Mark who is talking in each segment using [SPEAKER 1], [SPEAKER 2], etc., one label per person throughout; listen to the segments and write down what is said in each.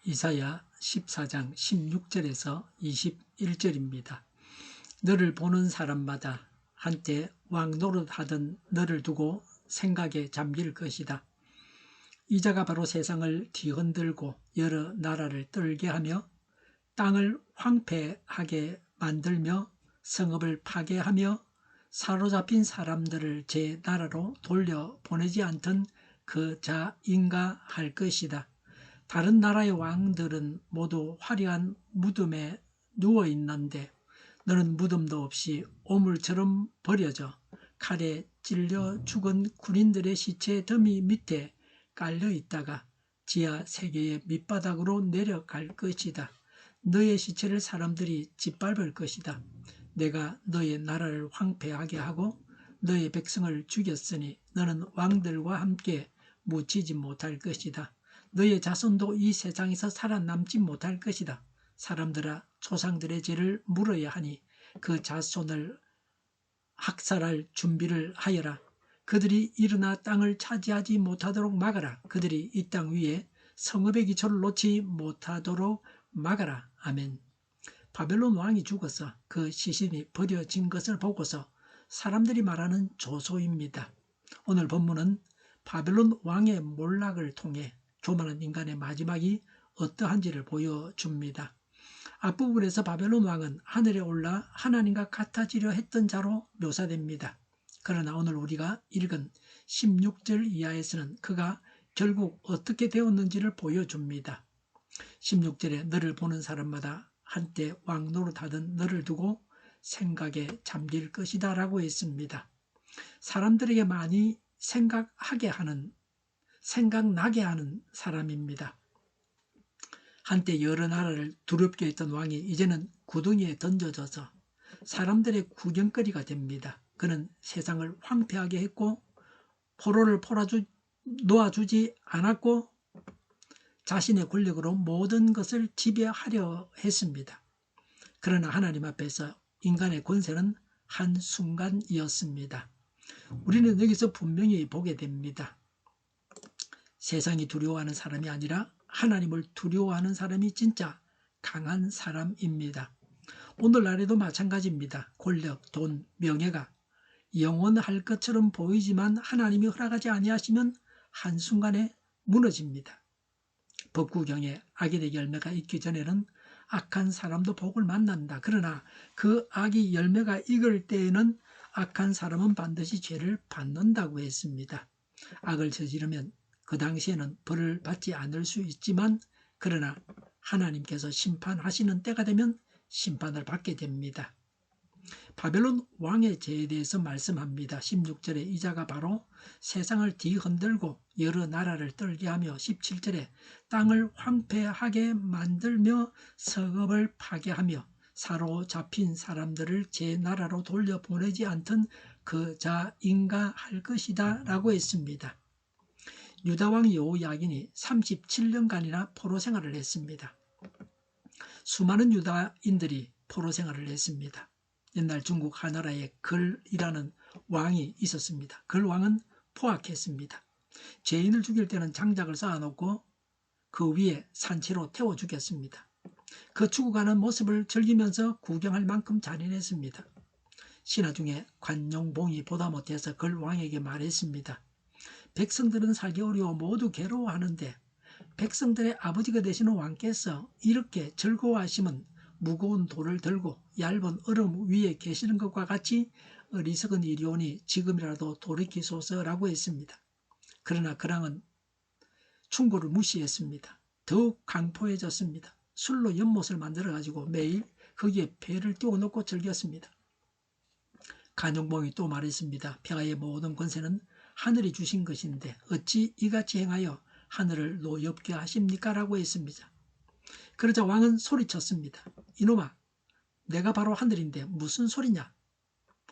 [SPEAKER 1] 이사야 14장 16절에서 21절입니다. 너를 보는 사람마다 한때 왕노릇하던 너를 두고 생각에 잠길 것이다. 이자가 바로 세상을 뒤흔들고 여러 나라를 떨게 하며 땅을 황폐하게 만들며 성읍을 파괴하며 사로잡힌 사람들을 제 나라로 돌려보내지 않던 그 자 인가할 것이다. 다른 나라의 왕들은 모두 화려한 무덤에 누워있는데 너는 무덤도 없이 오물처럼 버려져 칼에 찔려 죽은 군인들의 시체 더미 밑에 깔려있다가 지하 세계의 밑바닥으로 내려갈 것이다. 너의 시체를 사람들이 짓밟을 것이다. 내가 너의 나라를 황폐하게 하고 너의 백성을 죽였으니 너는 왕들과 함께 묻히지 못할 것이다. 너의 자손도 이 세상에서 살아남지 못할 것이다. 사람들아, 조상들의 죄를 물어야 하니 그 자손을 학살할 준비를 하여라. 그들이 일어나 땅을 차지하지 못하도록 막아라. 그들이 이 땅 위에 성읍의 기초를 놓지 못하도록 막아라. 아멘. 바벨론 왕이 죽어서 그 시신이 버려진 것을 보고서 사람들이 말하는 조소입니다. 오늘 본문은 바벨론 왕의 몰락을 통해 교만한 인간의 마지막이 어떠한지를 보여줍니다. 앞부분에서 바벨론 왕은 하늘에 올라 하나님과 같아지려 했던 자로 묘사됩니다. 그러나 오늘 우리가 읽은 16절 이하에서는 그가 결국 어떻게 되었는지를 보여줍니다. 16절에 너를 보는 사람마다 한때 왕 노릇하던 너를 두고 생각에 잠길 것이다 라고 했습니다. 사람들에게 많이 생각나게 하는 사람입니다. 한때 여러 나라를 두렵게 했던 왕이 이제는 구덩이에 던져져서 사람들의 구경거리가 됩니다. 그는 세상을 황폐하게 했고 포로를 놓아주지 않았고 자신의 권력으로 모든 것을 지배하려 했습니다. 그러나 하나님 앞에서 인간의 권세는 한순간이었습니다. 우리는 여기서 분명히 보게 됩니다. 세상이 두려워하는 사람이 아니라 하나님을 두려워하는 사람이 진짜 강한 사람입니다. 오늘날에도 마찬가지입니다. 권력, 돈, 명예가 영원할 것처럼 보이지만 하나님이 허락하지 아니하시면 한순간에 무너집니다. 법구경에 악의 열매가 있기 전에는 악한 사람도 복을 만난다. 그러나 그 악이 열매가 익을 때에는 악한 사람은 반드시 죄를 받는다고 했습니다. 악을 저지르면 그 당시에는 벌을 받지 않을 수 있지만 그러나 하나님께서 심판하시는 때가 되면 심판을 받게 됩니다. 바벨론 왕의 죄에 대해서 말씀합니다. 16절에 이자가 바로 세상을 뒤흔들고 여러 나라를 떨게 하며 17절에 땅을 황폐하게 만들며 성읍을 파괴하며 사로잡힌 사람들을 제 나라로 돌려보내지 않던 그 자 인가할 것이다 라고 했습니다. 유다왕 여호야긴이 37년간이나 포로 생활을 했습니다. 수많은 유다인들이 포로 생활을 했습니다. 옛날 중국 하나라에 걸이라는 왕이 있었습니다. 걸 왕은 포악했습니다. 죄인을 죽일 때는 장작을 쌓아놓고 그 위에 산채로 태워 죽였습니다. 그 죽어가는 모습을 즐기면서 구경할 만큼 잔인했습니다. 신하 중에 관용봉이 보다 못해서 걸 왕에게 말했습니다. 백성들은 살기 어려워 모두 괴로워하는데 백성들의 아버지가 되시는 왕께서 이렇게 즐거워하시면 무거운 돌을 들고 얇은 얼음 위에 계시는 것과 같이 어리석은 일이오니 지금이라도 돌이키소서라고 했습니다. 그러나 그 왕은 충고를 무시했습니다. 더욱 강포해졌습니다. 술로 연못을 만들어가지고 매일 거기에 배를 띄워놓고 즐겼습니다. 관용봉이 또 말했습니다. 폐하의 모든 권세는 하늘이 주신 것인데 어찌 이같이 행하여 하늘을 노엽게 하십니까? 라고 했습니다. 그러자 왕은 소리쳤습니다. 이놈아, 내가 바로 하늘인데 무슨 소리냐?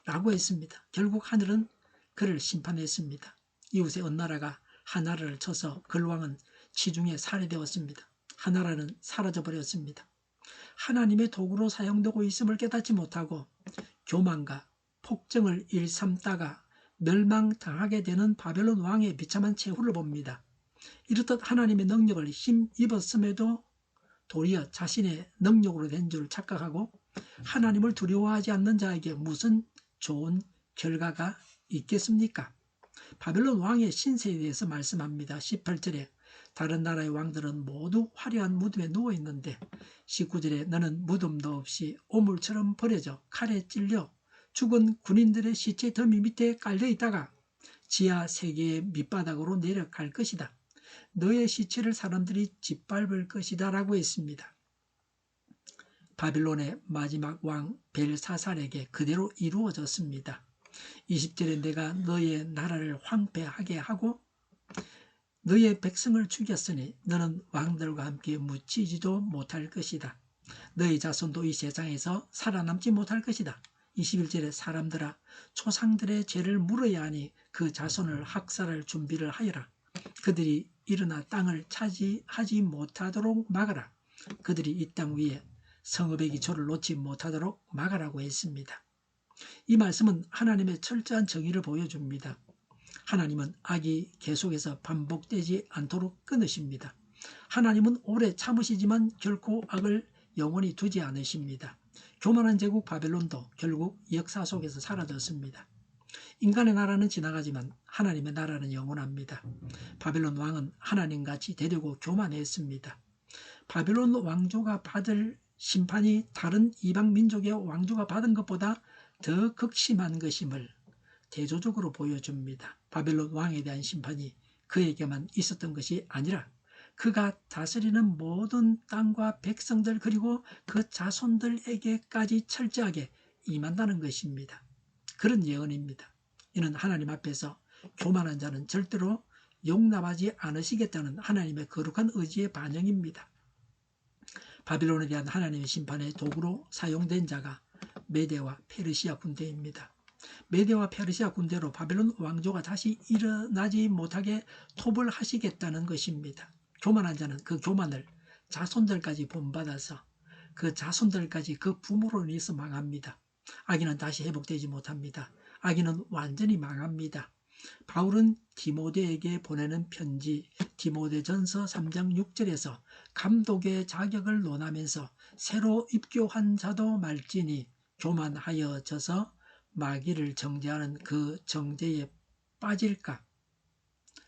[SPEAKER 1] 라고 했습니다. 결국 하늘은 그를 심판했습니다. 이웃의 어느 나라가 하나라를 쳐서 걸왕은 치중에 살해되었습니다. 하나라는 사라져버렸습니다. 하나님의 도구로 사용되고 있음을 깨닫지 못하고 교만과 폭정을 일삼다가 멸망당하게 되는 바벨론 왕의 비참한 최후를 봅니다. 이렇듯 하나님의 능력을 힘입었음에도 도리어 자신의 능력으로 된 줄 착각하고 하나님을 두려워하지 않는 자에게 무슨 좋은 결과가 있겠습니까? 바벨론 왕의 신세에 대해서 말씀합니다. 18절에 다른 나라의 왕들은 모두 화려한 무덤에 누워있는데 19절에 너는 무덤도 없이 오물처럼 버려져 칼에 찔려 죽은 군인들의 시체 더미 밑에 깔려있다가 지하 세계의 밑바닥으로 내려갈 것이다. 너의 시체를 사람들이 짓밟을 것이다 라고 했습니다. 바빌론의 마지막 왕 벨사살에게 그대로 이루어졌습니다. 20절에 내가 너의 나라를 황폐하게 하고 너의 백성을 죽였으니 너는 왕들과 함께 묻히지도 못할 것이다. 너의 자손도 이 세상에서 살아남지 못할 것이다. 21절에 사람들아 조상들의 죄를 물어야 하니 그 자손을 학살할 준비를 하여라. 그들이 일어나 땅을 차지하지 못하도록 막아라. 그들이 이 땅 위에 성읍의 기초를 놓지 못하도록 막아라고 했습니다. 이 말씀은 하나님의 철저한 정의를 보여줍니다. 하나님은 악이 계속해서 반복되지 않도록 끊으십니다. 하나님은 오래 참으시지만 결코 악을 영원히 두지 않으십니다. 교만한 제국 바벨론도 결국 역사 속에서 사라졌습니다. 인간의 나라는 지나가지만 하나님의 나라는 영원합니다. 바벨론 왕은 하나님같이 되려고 교만했습니다. 바벨론 왕조가 받을 심판이 다른 이방 민족의 왕조가 받은 것보다 더 극심한 것임을 대조적으로 보여줍니다. 바벨론 왕에 대한 심판이 그에게만 있었던 것이 아니라 그가 다스리는 모든 땅과 백성들 그리고 그 자손들에게까지 철저하게 임한다는 것입니다. 그런 예언입니다. 이는 하나님 앞에서 교만한 자는 절대로 용납하지 않으시겠다는 하나님의 거룩한 의지의 반영입니다. 바빌론에 대한 하나님의 심판의 도구로 사용된 자가 메대와 페르시아 군대입니다. 메대와 페르시아 군대로 바벨론 왕조가 다시 일어나지 못하게 톱을 하시겠다는 것입니다. 교만한 자는 그 교만을 자손들까지 본받아서 그 자손들까지 그 부모로 인해서 망합니다. 악인은 다시 회복되지 못합니다. 악인은 완전히 망합니다. 바울은 디모데에게 보내는 편지 디모데전서 3장 6절에서 감독의 자격을 논하면서 새로 입교한 자도 말지니 교만하여져서 마귀를 정죄하는 그 정죄에 빠질까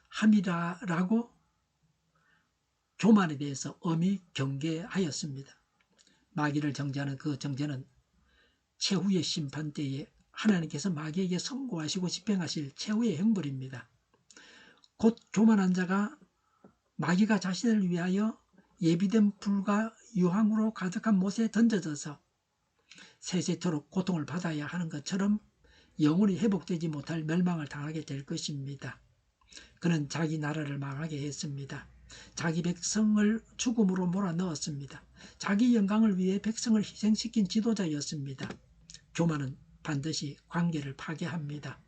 [SPEAKER 1] 함이라라고 교만에 대해서 엄히 경계하였습니다. 마귀를 정죄하는 그 정죄는 최후의 심판 때에 하나님께서 마귀에게 선고하시고 집행하실 최후의 형벌입니다. 곧 교만한 자가 마귀가 자신을 위하여 예비된 불과 유황으로 가득한 못에 던져져서 세세토록 고통을 받아야 하는 것처럼 영원히 회복되지 못할 멸망을 당하게 될 것입니다. 그는 자기 나라를 망하게 했습니다. 자기 백성을 죽음으로 몰아넣었습니다. 자기 영광을 위해 백성을 희생시킨 지도자였습니다. 교만은 반드시 관계를 파괴합니다.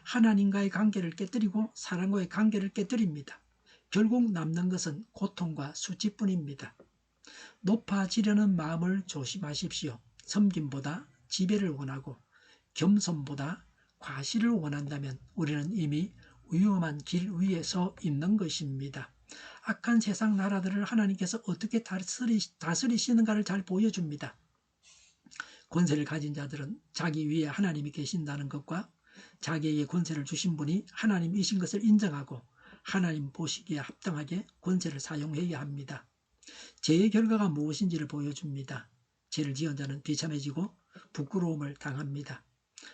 [SPEAKER 1] 하나님과의 관계를 깨뜨리고 사람과의 관계를 깨뜨립니다. 결국 남는 것은 고통과 수치뿐입니다. 높아지려는 마음을 조심하십시오. 섬김보다 지배를 원하고 겸손보다 과시를 원한다면 우리는 이미 위험한 길 위에 서 있는 것입니다. 악한 세상 나라들을 하나님께서 어떻게 다스리시는가를 잘 보여줍니다. 권세를 가진 자들은 자기 위에 하나님이 계신다는 것과 자기에게 권세를 주신 분이 하나님이신 것을 인정하고 하나님 보시기에 합당하게 권세를 사용해야 합니다. 죄의 결과가 무엇인지를 보여줍니다. 죄를 지은 자는 비참해지고 부끄러움을 당합니다.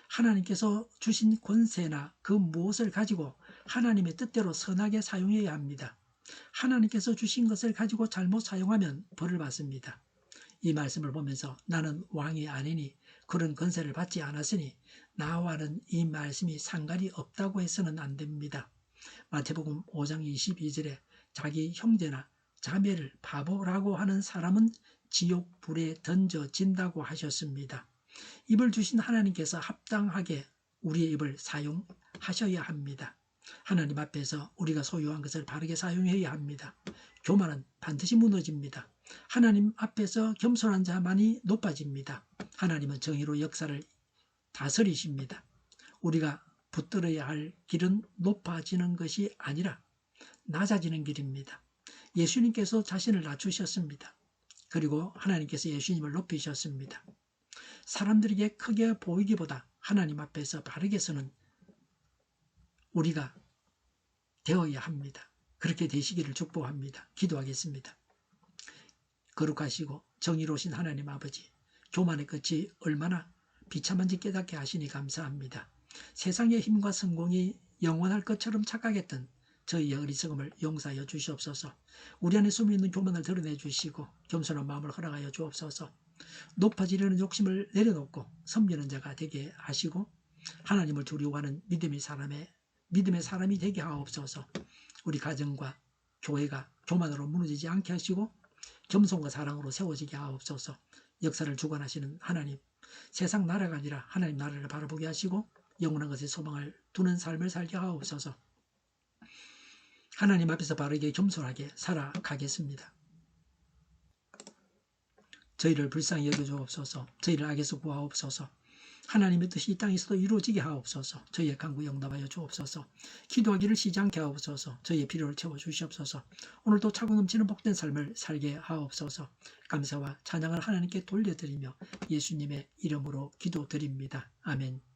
[SPEAKER 1] 하나님께서 주신 권세나 그 무엇을 가지고 하나님의 뜻대로 선하게 사용해야 합니다. 하나님께서 주신 것을 가지고 잘못 사용하면 벌을 받습니다. 이 말씀을 보면서 나는 왕이 아니니 그런 권세를 받지 않았으니 나와는 이 말씀이 상관이 없다고 해서는 안 됩니다. 마태복음 5장 22절에 자기 형제나 자매를 바보라고 하는 사람은 지옥 불에 던져진다고 하셨습니다. 입을 주신 하나님께서 합당하게 우리의 입을 사용하셔야 합니다. 하나님 앞에서 우리가 소유한 것을 바르게 사용해야 합니다. 교만은 반드시 무너집니다. 하나님 앞에서 겸손한 자만이 높아집니다. 하나님은 정의로 역사를 다스리십니다. 우리가 붙들어야 할 길은 높아지는 것이 아니라 낮아지는 길입니다. 예수님께서 자신을 낮추셨습니다. 그리고 하나님께서 예수님을 높이셨습니다. 사람들에게 크게 보이기보다 하나님 앞에서 바르게 서는 우리가 되어야 합니다. 그렇게 되시기를 축복합니다. 기도하겠습니다. 거룩하시고 정의로우신 하나님 아버지, 교만의 끝이 얼마나 비참한지 깨닫게 하시니 감사합니다. 세상의 힘과 성공이 영원할 것처럼 착각했던 저희의 어리석음을 용서하여 주시옵소서. 우리 안에 숨어있는 교만을 드러내 주시고 겸손한 마음을 허락하여 주옵소서. 높아지려는 욕심을 내려놓고 섬기는 자가 되게 하시고 하나님을 두려워하는 믿음의 사람이 되게 하옵소서. 우리 가정과 교회가 교만으로 무너지지 않게 하시고 겸손과 사랑으로 세워지게 하옵소서. 역사를 주관하시는 하나님, 세상 나라가 아니라 하나님 나라를 바라보게 하시고 영원한 것에 소망을 두는 삶을 살게 하옵소서. 하나님 앞에서 바르게 겸손하게 살아가겠습니다. 저희를 불쌍히 여겨주옵소서. 저희를 악에서 구하옵소서. 하나님의 뜻이 이 땅에서도 이루어지게 하옵소서. 저희의 간구에 응답하여 주옵소서. 기도하기를 쉬지 않게 하옵소서. 저희의 필요를 채워주시옵소서. 오늘도 차고 넘치는 복된 삶을 살게 하옵소서. 감사와 찬양을 하나님께 돌려드리며 예수님의 이름으로 기도드립니다. 아멘.